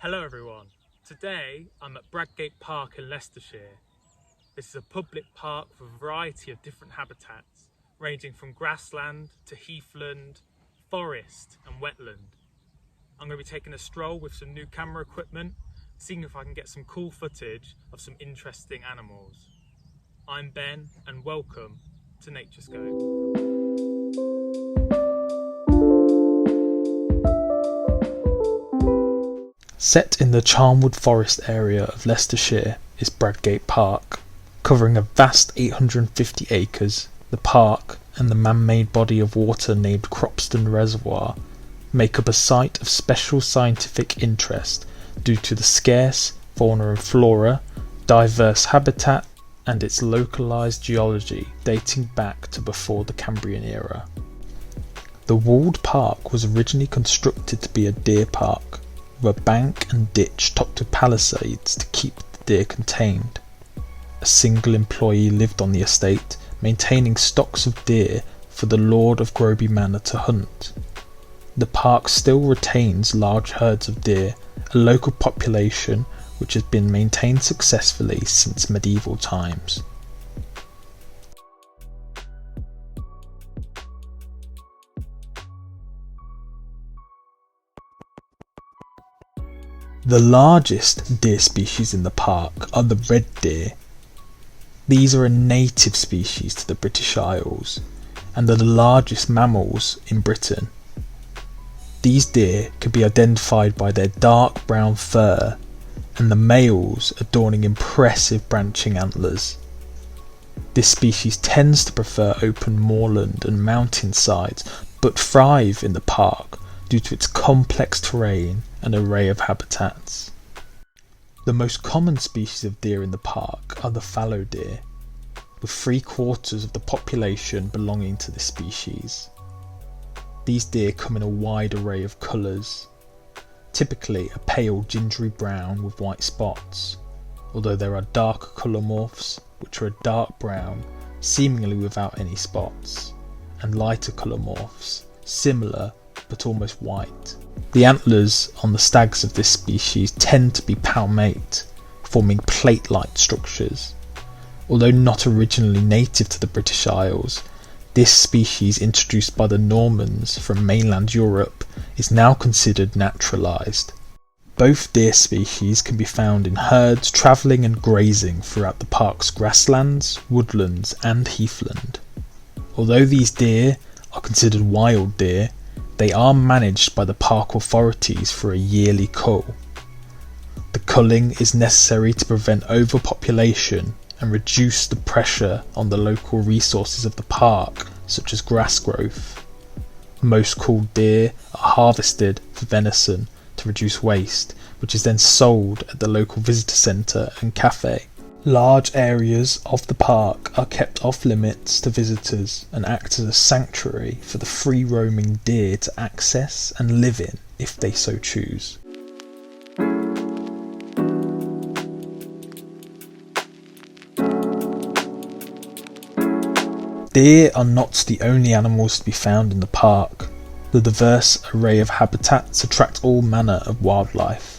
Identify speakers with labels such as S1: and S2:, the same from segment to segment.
S1: Hello everyone, today I'm at Bradgate Park in Leicestershire. This is a public park with a variety of different habitats, ranging from grassland to heathland, forest and wetland. I'm going to be taking a stroll with some new camera equipment, seeing if I can get some cool footage of some interesting animals. I'm Ben and welcome to Naturescope. Set in the Charnwood Forest area of Leicestershire is Bradgate Park. Covering a vast 850 acres, the park and the man-made body of water named Cropston Reservoir make up a site of special scientific interest due to the scarce fauna and flora, diverse habitat and its localised geology dating back to before the Cambrian era. The walled park was originally constructed to be a deer park, with a bank and ditch topped with palisades to keep the deer contained. A single employee lived on the estate, maintaining stocks of deer for the Lord of Groby Manor to hunt. The park still retains large herds of deer, a local population which has been maintained successfully since medieval times. The largest deer species in the park are the red deer. These are a native species to the British Isles and are the largest mammals in Britain. These deer can be identified by their dark brown fur and the males adorning impressive branching antlers. This species tends to prefer open moorland and mountain sides but thrive in the park due to its complex terrain and array of habitats. The most common species of deer in the park are the fallow deer, with 3/4 of the population belonging to this species. These deer come in a wide array of colours, typically a pale gingery brown with white spots, although there are darker colour morphs which are a dark brown, seemingly without any spots, and lighter colour morphs, similar but almost white. The antlers on the stags of this species tend to be palmate, forming plate-like structures. Although not originally native to the British Isles, this species introduced by the Normans from mainland Europe is now considered naturalised. Both deer species can be found in herds travelling and grazing throughout the park's grasslands, woodlands and heathland. Although these deer are considered wild deer, they are managed by the park authorities for a yearly cull. The culling is necessary to prevent overpopulation and reduce the pressure on the local resources of the park, such as grass growth. Most culled deer are harvested for venison to reduce waste, which is then sold at the local visitor centre and cafe. Large areas of the park are kept off limits to visitors and act as a sanctuary for the free-roaming deer to access and live in if they so choose. Deer are not the only animals to be found in the park. The diverse array of habitats attract all manner of wildlife.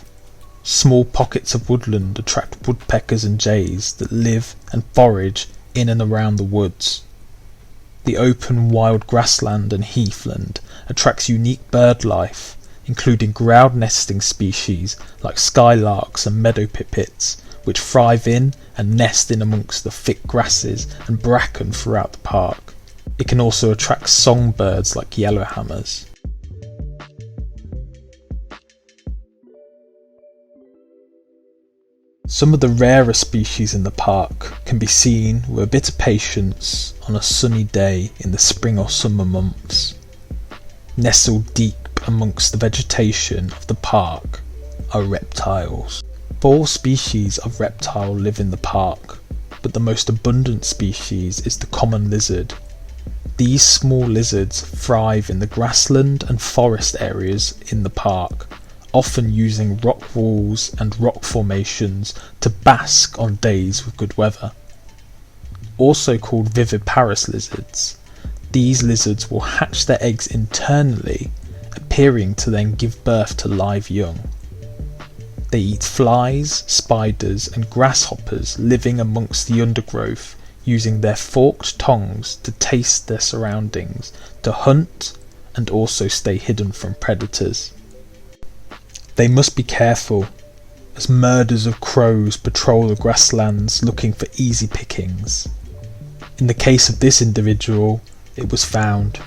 S1: Small pockets of woodland attract woodpeckers and jays that live and forage in and around the woods. The open wild grassland and heathland attracts unique bird life, including ground nesting species like skylarks and meadow pipits, which thrive in and nest in amongst the thick grasses and bracken throughout the park. It can also attract songbirds like yellowhammers. Some of the rarer species in the park can be seen with a bit of patience on a sunny day in the spring or summer months. Nestled deep amongst the vegetation of the park are reptiles. 4 species of reptile live in the park, but the most abundant species is the common lizard. These small lizards thrive in the grassland and forest areas in the park, often using rock walls and rock formations to bask on days with good weather. Also called viviparous lizards, these lizards will hatch their eggs internally, appearing to then give birth to live young. They eat flies, spiders and grasshoppers living amongst the undergrowth, using their forked tongues to taste their surroundings, to hunt and also stay hidden from predators. They must be careful, as murders of crows patrol the grasslands looking for easy pickings. In the case of this individual, it was found,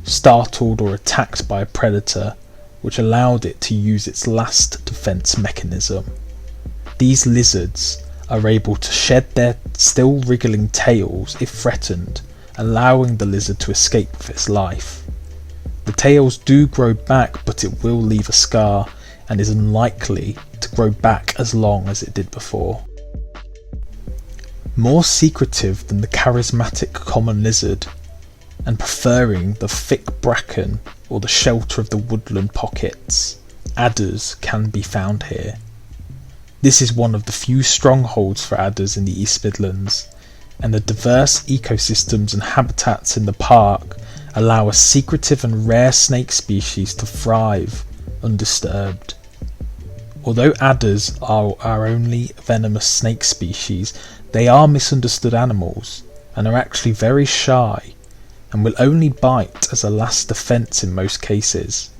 S1: startled or attacked by a predator, which allowed it to use its last defense mechanism. These lizards are able to shed their still wriggling tails if threatened, allowing the lizard to escape with its life. The tails do grow back, but it will leave a scar and is unlikely to grow back as long as it did before. More secretive than the charismatic common lizard, and preferring the thick bracken or the shelter of the woodland pockets, adders can be found here. This is one of the few strongholds for adders in the East Midlands, and the diverse ecosystems and habitats in the park allow a secretive and rare snake species to thrive undisturbed. Although adders are our only venomous snake species, they are misunderstood animals and are actually very shy and will only bite as a last defense in most cases.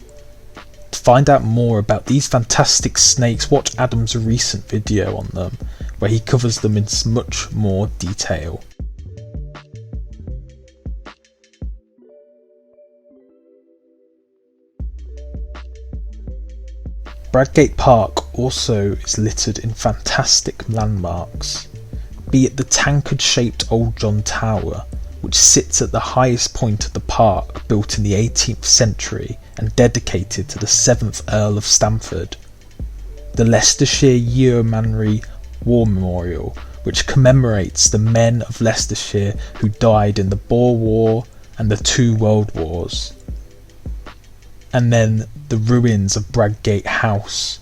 S1: To find out more about these fantastic snakes, watch Adam's recent video on them, where he covers them in much more detail. Bradgate Park also is littered in fantastic landmarks, be it the tankard-shaped Old John Tower, which sits at the highest point of the park, built in the 18th century and dedicated to the 7th Earl of Stamford. The Leicestershire Yeomanry War Memorial, which commemorates the men of Leicestershire who died in the Boer War and the 2 World Wars. And then the ruins of Bradgate House,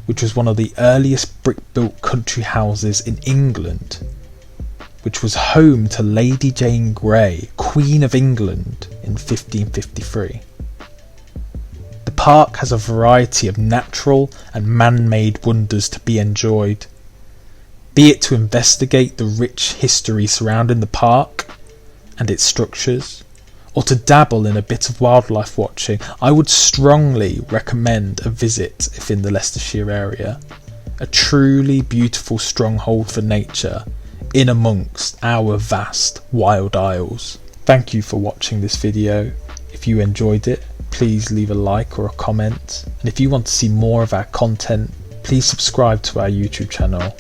S1: which was one of the earliest brick-built country houses in England, which was home to Lady Jane Grey, Queen of England, in 1553. The park has a variety of natural and man-made wonders to be enjoyed, be it to investigate the rich history surrounding the park and its structures, or to dabble in a bit of wildlife watching. I would strongly recommend a visit if in the Leicestershire area. A truly beautiful stronghold for nature in amongst our vast wild isles. Thank you for watching this video. If you enjoyed it, please leave a like or a comment, and if you want to see more of our content, please subscribe to our YouTube channel.